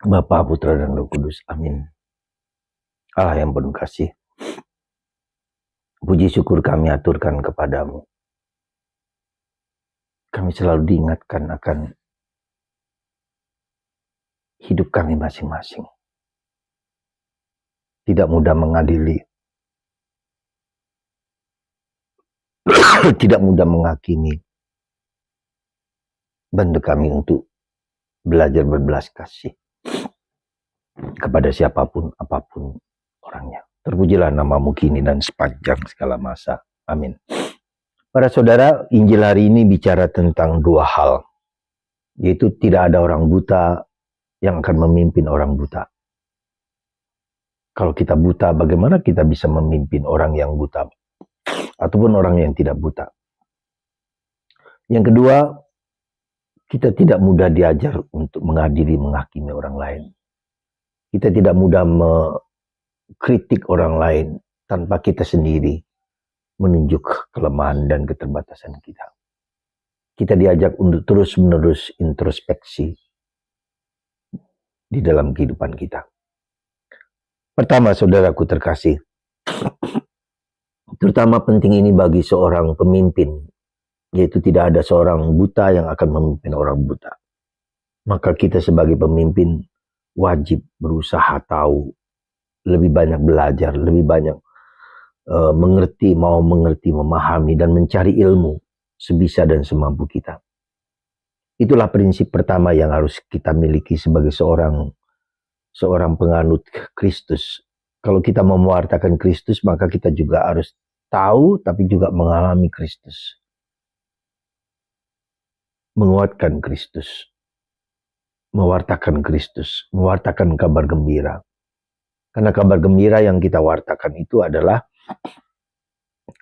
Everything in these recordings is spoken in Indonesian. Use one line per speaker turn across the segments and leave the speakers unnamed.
Bapa, Putra, dan Roh Kudus. Amin. Allah yang penuh kasih, puji syukur kami aturkan kepadamu. Kami selalu diingatkan akan hidup kami masing-masing. Tidak mudah mengadili, tidak mudah menghakimi. Bantu kami untuk belajar berbelas kasih kepada siapapun, apapun orangnya. Terpujilah namamu kini dan sepanjang segala masa. Amin. Para saudara, Injil hari ini bicara tentang dua hal, yaitu tidak ada orang buta yang akan memimpin orang buta. Kalau kita buta, bagaimana kita bisa memimpin orang yang buta ataupun orang yang tidak buta? Yang kedua, kita tidak mudah diajar untuk mengadili, menghakimi orang lain. Kita tidak mudah mengkritik orang lain tanpa kita sendiri menunjuk kelemahan dan keterbatasan kita. Kita diajak untuk terus-menerus introspeksi di dalam kehidupan kita. Pertama, saudaraku terkasih, terutama penting ini bagi seorang pemimpin, yaitu tidak ada seorang buta yang akan memimpin orang buta. Maka kita sebagai pemimpin wajib berusaha tahu, lebih banyak belajar, lebih banyak mengerti, memahami, dan mencari ilmu sebisa dan semampu kita. Itulah prinsip pertama yang harus kita miliki sebagai seorang penganut Kristus. Kalau kita mau mewartakan Kristus, maka kita juga harus tahu tapi juga mengalami Kristus. Menguatkan Kristus. Mewartakan Kristus. Mewartakan kabar gembira. Karena kabar gembira yang kita wartakan itu adalah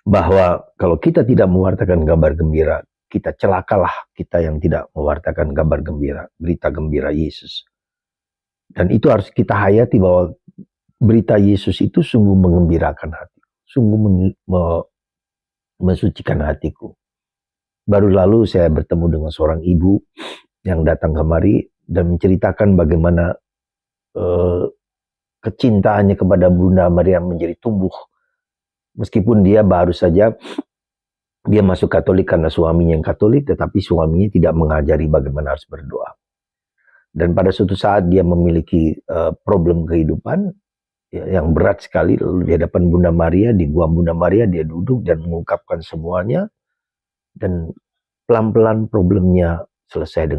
bahwa kalau kita tidak mewartakan kabar gembira, kita celakalah kita yang tidak mewartakan kabar gembira, berita gembira Yesus. Dan itu harus kita hayati bahwa berita Yesus itu sungguh mengembirakan hati, sungguh mensucikan hatiku. Baru lalu saya bertemu dengan seorang ibu yang datang kemari dan menceritakan bagaimana kecintaannya kepada Bunda Maria menjadi tumbuh. Meskipun dia baru saja dia masuk Katolik karena suaminya yang Katolik, tetapi suaminya tidak mengajari bagaimana harus berdoa. Dan pada suatu saat dia memiliki problem kehidupan yang berat sekali, lalu di hadapan Bunda Maria, di gua Bunda Maria dia duduk dan mengungkapkan semuanya, dan pelan-pelan problemnya selesai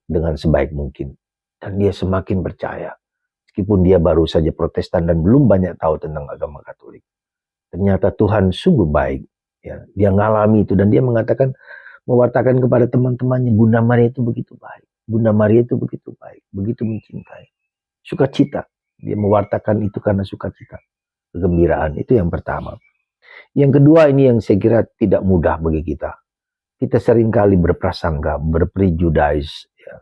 dengan sebaik mungkin. Dan dia semakin percaya, meskipun dia baru saja Protestan dan belum banyak tahu tentang agama Katolik. Ternyata Tuhan sungguh baik. Ya, dia ngalami itu dan dia mengatakan, mewartakan kepada teman-temannya, Bunda Maria itu begitu baik. Bunda Maria itu begitu baik, begitu mencintai. Sukacita. Dia mewartakan itu karena sukacita. Kegembiraan, itu yang pertama. Yang kedua, ini yang saya kira tidak mudah bagi kita. Kita seringkali berprasangka, berprejudis, ya,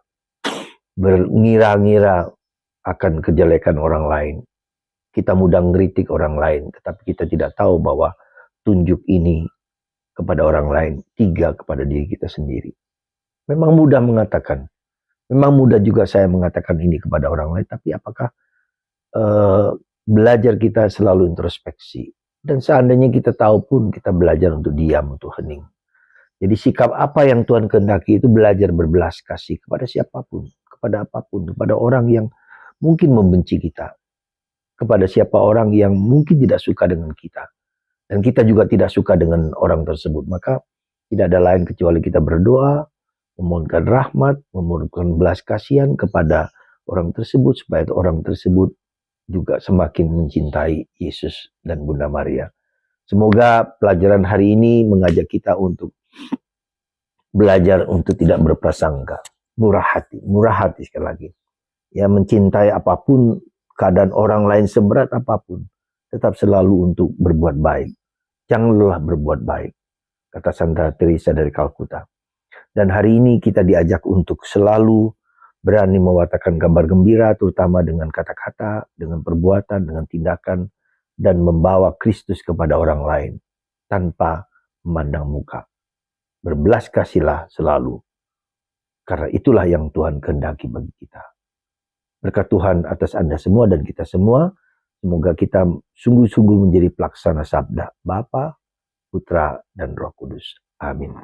mengira-ngira akan kejelekan orang lain. Kita mudah ngeritik orang lain, tetapi kita tidak tahu bahwa tunjuk ini kepada orang lain, tiga kepada diri kita sendiri. Memang mudah mengatakan, memang mudah juga saya mengatakan ini kepada orang lain, tapi apakah belajar kita selalu introspeksi? Dan seandainya kita tahu pun, kita belajar untuk diam, untuk hening. Jadi sikap apa yang Tuhan kehendaki itu belajar berbelas kasih kepada siapapun, kepada apapun, kepada orang yang mungkin membenci kita, kepada siapa orang yang mungkin tidak suka dengan kita, dan kita juga tidak suka dengan orang tersebut. Maka tidak ada lain kecuali kita berdoa, memohonkan rahmat, memohonkan belas kasihan kepada orang tersebut, supaya orang tersebut juga semakin mencintai Yesus dan Bunda Maria. Semoga pelajaran hari ini mengajak kita untuk belajar untuk tidak berprasangka, murah hati sekali lagi. Ya, mencintai apapun, keadaan orang lain seberat apapun, tetap selalu untuk berbuat baik. Janganlah berbuat baik, kata Santa Teresa dari Kalkuta. Dan hari ini kita diajak untuk selalu berani mewartakan kabar gembira, terutama dengan kata-kata, dengan perbuatan, dengan tindakan, dan membawa Kristus kepada orang lain tanpa memandang muka. Berbelas kasihlah selalu Karena itulah yang Tuhan kehendaki bagi kita. Berkat Tuhan atas Anda semua dan kita semua. Semoga kita sungguh-sungguh menjadi pelaksana sabda Bapa, Putra, dan Roh Kudus. Amin.